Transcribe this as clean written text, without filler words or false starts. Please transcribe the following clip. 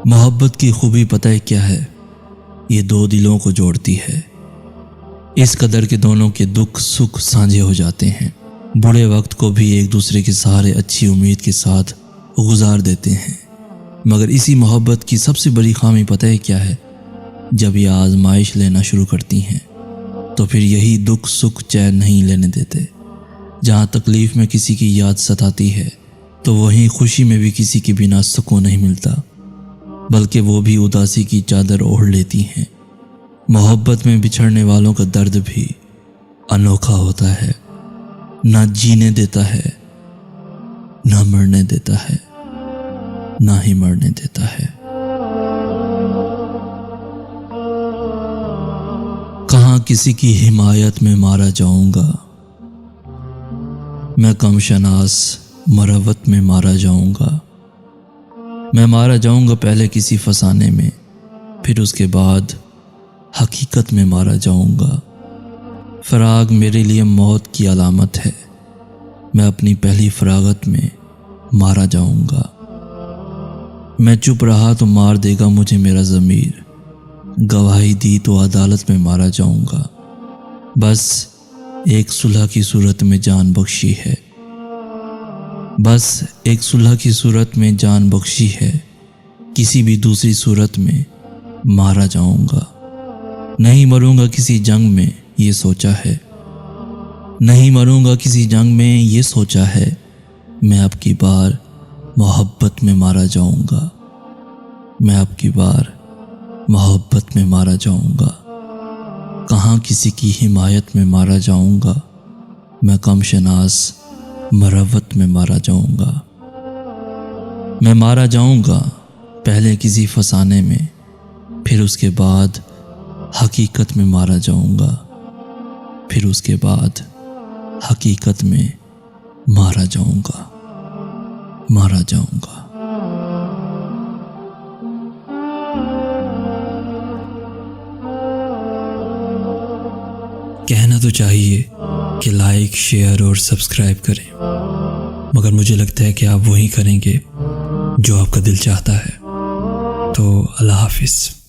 मोहब्बत की खूबी पता है क्या है? ये दो दिलों को जोड़ती है। इस कदर के दोनों के दुख सुख साझे हो जाते हैं। बुरे वक्त को भी एक दूसरे के सहारे अच्छी उम्मीद के साथ गुजार देते हैं। मगर इसी मोहब्बत की सबसे बड़ी खामी पता है क्या है? जब ये आजमाइश लेना शुरू करती हैं तो फिर यही दुख सुख चैन नहीं लेने देते। जहाँ तकलीफ में किसी की याद सताती है तो वहीं खुशी में भी किसी के बिना सुकून नहीं मिलता, बल्कि वो भी उदासी की चादर ओढ़ लेती हैं। मोहब्बत में बिछड़ने वालों का दर्द भी अनोखा होता है। ना जीने देता है, ना मरने देता है, ना ही मरने देता है। कहाँ किसी की हिमायत में मारा जाऊंगा, मैं कम शनास मरवत में मारा जाऊंगा। मैं मारा जाऊंगा पहले किसी फसाने में, फिर उसके बाद हकीकत में मारा जाऊंगा। फराग मेरे लिए मौत की अलामत है, मैं अपनी पहली फरागत में मारा जाऊंगा। मैं चुप रहा तो मार देगा मुझे मेरा ज़मीर, गवाही दी तो अदालत में मारा जाऊंगा। बस एक सुलह की सूरत में जान बख्शी है, बस एक सुलह की सूरत में जान बख्शी है। किसी भी दूसरी सूरत में मारा जाऊंगा। नहीं मरूंगा किसी जंग में, ये सोचा है। नहीं मरूंगा किसी जंग में, ये सोचा है। मैं अब की बार मोहब्बत में मारा जाऊंगा। मैं अब की बार मोहब्बत में मारा जाऊंगा। कहाँ किसी की हिमायत में मारा जाऊंगा, मैं कम शनास मरवत में मारा जाऊंगा। मैं मारा जाऊंगा पहले किसी फसाने में, फिर उसके बाद हकीकत में मारा जाऊंगा। फिर उसके बाद हकीकत में मारा जाऊंगा, मारा जाऊंगा। कहना तो चाहिए कि लाइक शेयर और सब्सक्राइब करें, मगर मुझे लगता है कि आप वही करेंगे जो आपका दिल चाहता है। तो अल्लाह हाफिज़।